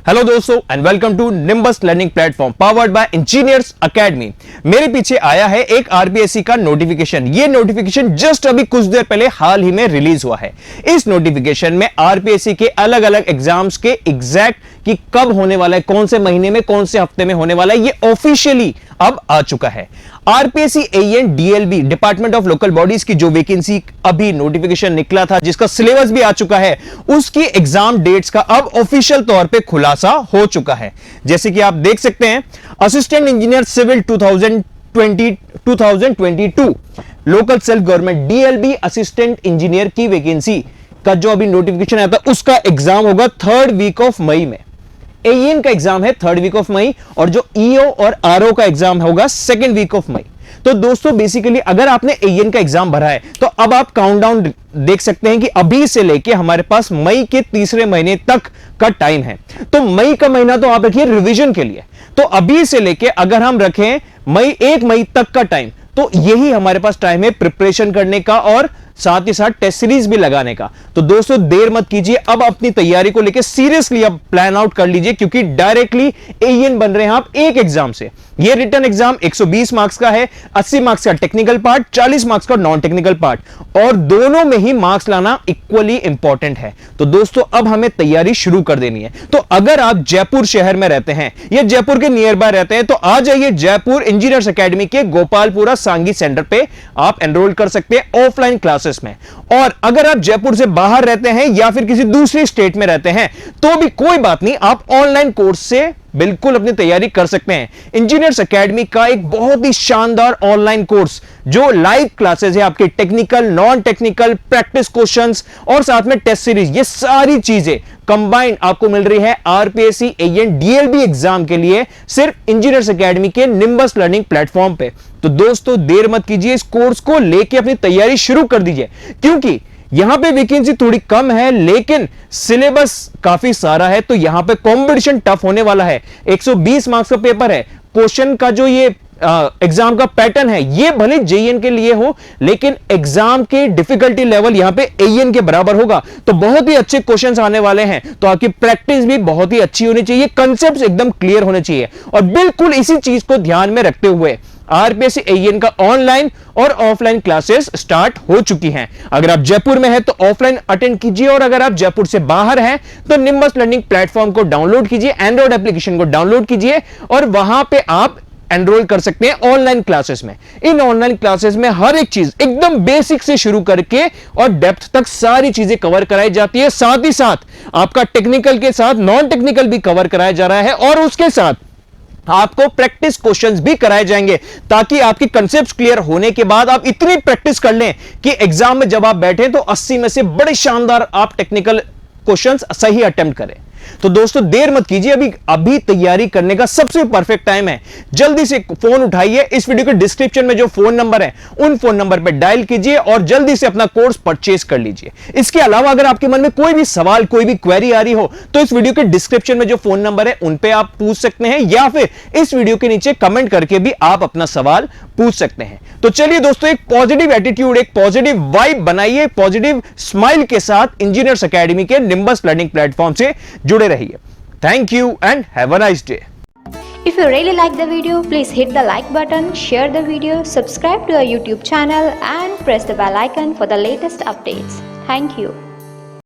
Hello दोस्तों and welcome to Nimbus learning platform powered by Engineers Academy. मेरे पीछे आया है एक आरपीएससी का नोटिफिकेशन। ये नोटिफिकेशन जस्ट अभी कुछ देर पहले हाल ही में रिलीज हुआ है। इस नोटिफिकेशन में आरपीएससी के अलग अलग एग्जाम्स के एग्जैक्ट कि कब होने वाला है, कौन से महीने में, कौन से हफ्ते में होने वाला है, ये ऑफिशियली अब आ चुका है। RPSC AN DLB department of local bodies की जो वैकेंसी अभी नोटिफिकेशन निकला था, जिसका सिलेबस भी आ चुका है, उसकी एग्जाम डेट्स का अब ऑफिशियल तौर पे खुलासा हो चुका है। जैसे कि आप देख सकते हैं, assistant engineer civil 2022 local self government DLB assistant engineer की वैकेंसी का जो अभी नोटिफिकेशन आया था, उसका एग्जाम होगा 3rd वीक ऑफ मई में। एएन का एग्जाम है 3rd वीक ऑफ मई और जो ईओ और आरओ का एग्जाम होगा 2nd वीक ऑफ मई। तो दोस्तों बेसिकली अगर आपने एएन का एग्जाम भरा है तो अब आप काउंटडाउन देख सकते हैं कि अभी से लेके हमारे पास मई के तीसरे महीने तक का टाइम है। तो मई का महीना तो आप रखिए रिवीजन के लिए। तो अभी से लेके अगर हम रखें 1 मई तक का टाइम, तो यही हमारे पास टाइम है प्रिपरेशन करने का और साथ ही साथ टेस्ट सीरीज भी लगाने का। तो दोस्तों देर मत कीजिए, अब अपनी तैयारी को लेकर सीरियसली अब प्लान आउट कर लीजिए, क्योंकि डायरेक्टली एएन बन रहे हैं आप एक एग्जाम से। ये रिटन एग्जाम 120 मार्क्स का है, 80 मार्क्स का टेक्निकल पार्ट, 40 मार्क्स का नॉन टेक्निकल पार्ट, और दोनों में ही मार्क्स लाना इक्वली इंपॉर्टेंट है। तो दोस्तों अब हमें तैयारी शुरू कर देनी है। तो अगर आप जयपुर शहर में रहते हैं या जयपुर के नियर बाय रहते हैं तो आ जाइए जयपुर इंजीनियर्स एकेडमी के गोपालपुरा सांगी सेंटर पे आप एनरोल कर सकते हैं ऑफलाइन क्लासेस में। और अगर आप जयपुर से बाहर रहते हैं या फिर किसी दूसरी स्टेट में रहते हैं तो भी कोई बात नहीं, आप ऑनलाइन कोर्स से बिल्कुल अपनी तैयारी कर सकते हैं। इंजीनियर्स एकेडमी का एक बहुत ही शानदार ऑनलाइन कोर्स जो लाइव क्लासेस है, आपके technical, non technical, practice questions और साथ में टेस्ट सीरीज, ये सारी चीजें कंबाइंड आपको मिल रही है आरपीएससी एएन डीएलबी एग्जाम के लिए सिर्फ इंजीनियर्स एकेडमी के निम्बस लर्निंग प्लेटफॉर्म पे। तो दोस्तों देर मत कीजिए, इस कोर्स को लेके अपनी तैयारी शुरू कर दीजिए, क्योंकि यहां पे वैकेंसी थोड़ी कम है लेकिन सिलेबस काफी सारा है। तो यहां पे कंपटीशन टफ होने वाला है। 120 मार्क्स का पेपर है। क्वेश्चन का जो ये एग्जाम का पैटर्न है, ये भले जेईएन के लिए हो लेकिन एग्जाम के डिफिकल्टी लेवल यहां पे एएन के बराबर होगा। तो बहुत ही अच्छे क्वेश्चंस आने वाले हैं। तो आपकी प्रैक्टिस भी बहुत ही अच्छी होनी चाहिए, कंसेप्ट्स एकदम क्लियर होने चाहिए। और बिल्कुल इसी चीज को ध्यान में रखते हुए आरपीएससी एएन का ऑनलाइन और ऑफलाइन क्लासेस स्टार्ट हो चुकी हैं। अगर आप जयपुर में हैं तो ऑफलाइन अटेंड कीजिए, और अगर आप जयपुर से बाहर हैं तो निम्बस लर्निंग प्लेटफॉर्म को डाउनलोड कीजिए, एंड्रॉइड एप्लीकेशन को डाउनलोड कीजिए और वहां पे आप एनरोल कर सकते हैं ऑनलाइन क्लासेस में। इन ऑनलाइन क्लासेस में हर एक चीज एकदम बेसिक से शुरू करके और डेप्थ तक सारी चीजें कवर कराई जाती है। साथ ही साथ आपका टेक्निकल के साथ नॉन टेक्निकल भी कवर कराया जा रहा है, और उसके साथ आपको प्रैक्टिस क्वेश्चंस भी कराए जाएंगे, ताकि आपकी कंसेप्ट्स क्लियर होने के बाद आप इतनी प्रैक्टिस कर लें कि एग्जाम में जब आप बैठे तो 80 में से बड़े शानदार आप टेक्निकल क्वेश्चंस सही अटेम्प्ट करें। तो दोस्तों देर मत कीजिए, अभी तैयारी करने का सबसे परफेक्ट टाइम है। जल्दी से फोन उठाइए, इस वीडियो के डिस्क्रिप्शन में जो फोन नंबर है उन फोन नंबर पर डायल कीजिए और जल्दी से अपना कोर्स परचेज कर लीजिए। इसके अलावा अगर आपके मन में कोई भी सवाल, कोई भी क्वेरी आ रही हो तो इस वीडियो के डिस्क्रिप्शन में जो फोन नंबर है उन पे आप पूछ सकते हैं, या फिर इस वीडियो के नीचे कमेंट करके भी आप अपना सवाल पूछ सकते हैं। तो चलिए दोस्तों, एक पॉजिटिव एटीट्यूड, एक पॉजिटिव वाइब बनाइए, पॉजिटिव स्माइल के साथ इंजीनियर्स एकेडमी के निम्बस लर्निंग प्लेटफॉर्म से जुड़े रहिए। Thank you and have a nice day. If you really like the video, please hit the like button, share the video, subscribe to our YouTube channel and press the bell icon for the latest updates. Thank you.